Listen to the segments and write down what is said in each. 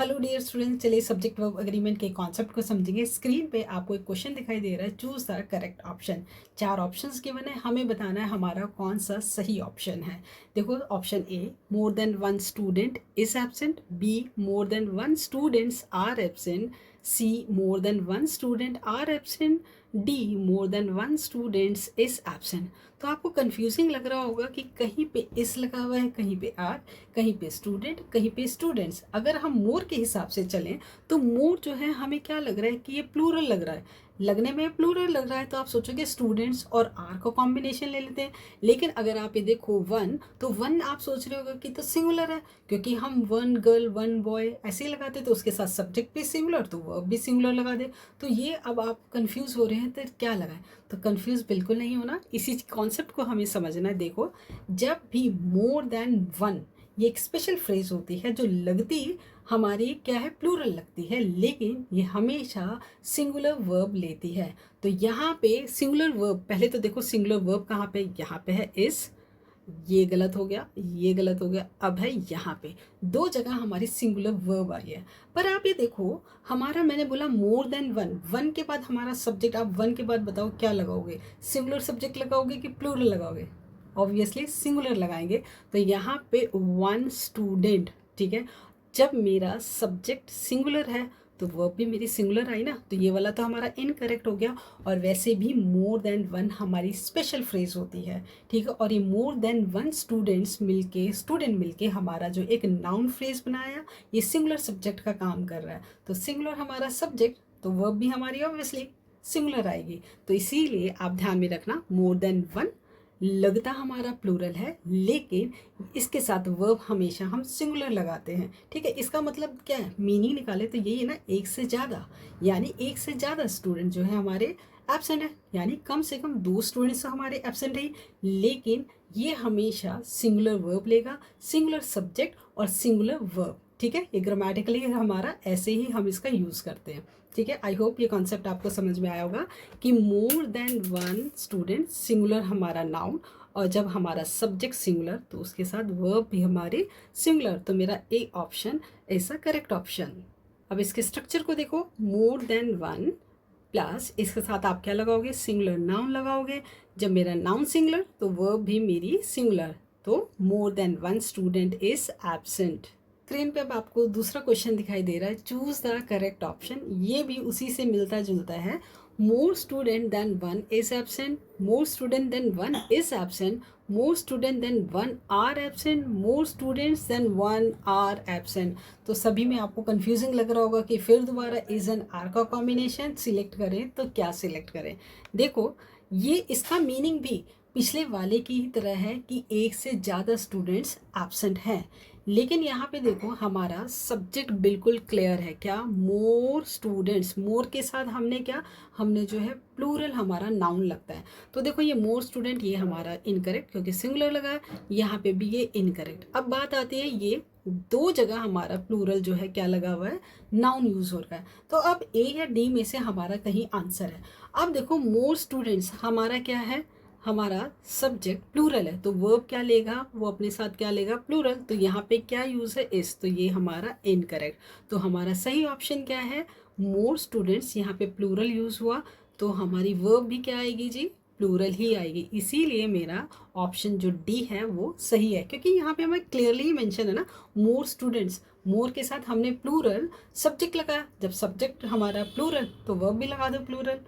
Hello dear student, चलिए subject verb agreement के concept को समझेंगे। स्क्रीन पे आपको एक क्वेश्चन दिखाई दे रहा है, choose the correct option. 4 options given है, हमें बताना है हमारा कौन सा सही ऑप्शन है। देखो option A, more than one student is absent. B, more than one students are absent. C, more than one student are absent. D, more than one students is absent. तो आपको कंफ्यूजिंग लग रहा होगा कि कहीं पे इस लगा हुआ है, कहीं पे आर, कहीं पे स्टूडेंट, कहीं पे स्टूडेंट्स। अगर हम मोर के हिसाब से चलें तो मोर जो है हमें क्या लग रहा है कि ये प्लूरल लग रहा है। लगने में प्लूरल लग रहा है तो आप सोचोगे स्टूडेंट्स और आर का कॉम्बिनेशन ले लेते हैं। लेकिन अगर आप ये देखो वन, तो वन आप सोच रहे होगा कि तो सिंगुलर है, क्योंकि हम वन गर्ल वन बॉय ऐसे ही लगाते तो उसके साथ सब्जेक्ट भी सिंगुलर तो वर्ब भी सिंगुलर लगा दे। तो ये अब आप कंफ्यूज हो रहे हैं तो क्या लगाए। तो कंफ्यूज बिल्कुल नहीं होना, इसी कॉन्सेप्ट को हमें समझना है। देखो, जब भी मोर देन वन, ये एक स्पेशल फ्रेज होती है जो लगती हमारी क्या है, प्लूरल लगती है, लेकिन ये हमेशा सिंगुलर वर्ब लेती है। तो यहाँ पे सिंगुलर वर्ब, पहले तो देखो सिंगुलर वर्ब कहाँ पे, यहाँ पे है इस, ये गलत हो गया, ये गलत हो गया, अब है यहाँ पे। दो जगह हमारी सिंगुलर वर्ब आई है। पर आप ये देखो, हमारा मैंने बोला मोर देन वन, वन के बाद हमारा सब्जेक्ट, आप वन के बाद बताओ क्या लगाओगे, सिंगुलर सब्जेक्ट लगाओगे कि प्लूरल लगाओगे। ऑब्वियसली सिंगुलर लगाएंगे। तो यहाँ पे वन स्टूडेंट, ठीक है। जब मेरा सब्जेक्ट सिंगुलर है तो वर्ब भी मेरी सिंगुलर आई ना, तो ये वाला तो हमारा इनकरेक्ट हो गया। और वैसे भी मोर देन वन हमारी स्पेशल फ्रेज होती है, ठीक है। और ये मोर देन वन स्टूडेंट मिलके हमारा जो एक नाउन फ्रेज बनाया, ये सिंगुलर सब्जेक्ट का काम कर रहा है। तो सिंगुलर हमारा सब्जेक्ट, तो वर्ब भी हमारी ऑब्वियसली सिंगुलर आएगी। तो इसीलिए आप ध्यान में रखना, मोर देन वन लगता हमारा प्लूरल है, लेकिन इसके साथ वर्ब हमेशा हम सिंगुलर लगाते हैं, ठीक है। इसका मतलब क्या है, मीनिंग निकाले तो यही है ना, एक से ज़्यादा, यानी एक से ज़्यादा स्टूडेंट जो है हमारे एब्सेंट है, यानी कम से कम 2 स्टूडेंट्स हमारे एब्सेंट है। लेकिन ये हमेशा सिंगुलर वर्ब लेगा, सिंगुलर सब्जेक्ट और सिंगुलर वर्ब, ठीक है। ये ग्रामेटिकली हमारा ऐसे ही हम इसका यूज़ करते हैं, ठीक है। आई होप ये कॉन्सेप्ट आपको समझ में आया होगा कि मोर देन वन स्टूडेंट सिंगुलर हमारा नाउन, और जब हमारा सब्जेक्ट सिंगुलर तो उसके साथ वर्ब भी हमारे सिंगुलर। तो मेरा ए ऑप्शन ऐसा करेक्ट ऑप्शन। अब इसके स्ट्रक्चर को देखो, मोर देन वन प्लस इसके साथ आप क्या लगाओगे, सिंगुलर नाउन लगाओगे। जब मेरा नाउन सिंगुलर तो वर्ब भी मेरी सिंगुलर, तो मोर than one student is absent. Screen पे अब आपको दूसरा क्वेश्चन दिखाई दे रहा है, चूज द करेक्ट ऑप्शन। ये भी उसी से मिलता जुलता है। More student than one is absent, more student than one is absent, more student than one are absent, more students than one are absent. तो सभी में आपको कंफ्यूजिंग लग रहा होगा कि फिर दोबारा इज एंड आर का कॉम्बिनेशन सिलेक्ट करें तो क्या सिलेक्ट करें। देखो, ये इसका मीनिंग भी पिछले वाले की ही तरह है कि एक से ज़्यादा स्टूडेंट्स एब्सेंट हैं। लेकिन यहाँ पे देखो हमारा सब्जेक्ट बिल्कुल क्लियर है, क्या, मोर स्टूडेंट्स। मोर के साथ हमने क्या, हमने जो है प्लूरल हमारा नाउन लगता है। तो देखो ये मोर स्टूडेंट, ये हमारा इनकरेक्ट क्योंकि सिंगुलर लगा है, यहाँ पे भी ये इनकरेक्ट। अब बात आती है, ये दो जगह हमारा प्लूरल जो है क्या लगा हुआ है, नाउन यूज हो रहा है। तो अब ए या डी में से हमारा कहीं आंसर है। अब देखो मोर स्टूडेंट्स हमारा क्या है, हमारा सब्जेक्ट प्लूरल है, तो वर्ब क्या लेगा, वो अपने साथ क्या लेगा, प्लूरल। तो यहाँ पे क्या यूज़ है, इस, तो ये हमारा इनकरेक्ट। तो हमारा सही ऑप्शन क्या है, मोर स्टूडेंट्स। यहाँ पे प्लूरल यूज़ हुआ तो हमारी वर्ब भी क्या आएगी जी, प्लूरल ही आएगी। इसीलिए मेरा ऑप्शन जो डी है वो सही है, क्योंकि यहाँ पे हमें क्लियरली ही मेंशन है ना, मोर स्टूडेंट्स। मोर के साथ हमने प्लूरल सब्जेक्ट लगाया, जब सब्जेक्ट हमारा प्लूरल तो वर्ब भी लगा दो प्लूरल।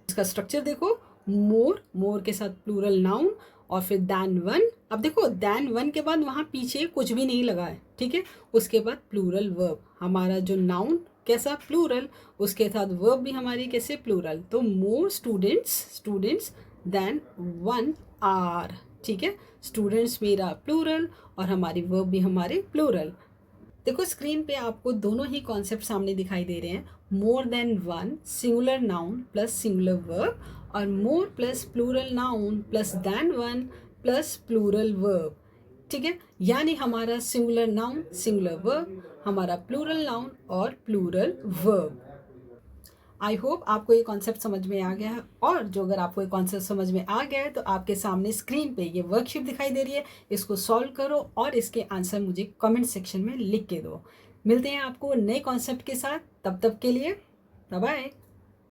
इसका स्ट्रक्चर देखो, मोर, मोर के साथ प्लूरल नाउन, और फिर दैन वन। अब देखो दैन वन के बाद वहाँ पीछे कुछ भी नहीं लगा है, ठीक है। उसके बाद प्लूरल वर्ब, हमारा जो नाउन कैसा, प्लूरल, उसके साथ वर्ब भी हमारी कैसे, प्लूरल। तो more students than one are, ठीक है। स्टूडेंट्स मेरा प्लूरल और हमारी वर्ब भी हमारे प्लूरल। देखो स्क्रीन पे आपको दोनों ही कॉन्सेप्ट सामने दिखाई दे रहे हैं, more than one singular noun plus singular verb, और more plus plural noun plus than one plus plural verb, ठीक है। यानी हमारा सिंगुलर नाउन सिंगुलर वर्ब, हमारा प्लूरल नाउन और प्लूरल वर्ब। आई होप आपको ये कॉन्सेप्ट समझ में आ गया है। और जो अगर आपको ये कॉन्सेप्ट समझ में आ गया है तो आपके सामने स्क्रीन पे ये वर्कशीट दिखाई दे रही है, इसको सॉल्व करो और इसके आंसर मुझे कमेंट सेक्शन में लिख के दो। मिलते हैं आपको नए कॉन्सेप्ट के साथ, तब तक के लिए बाय बाय।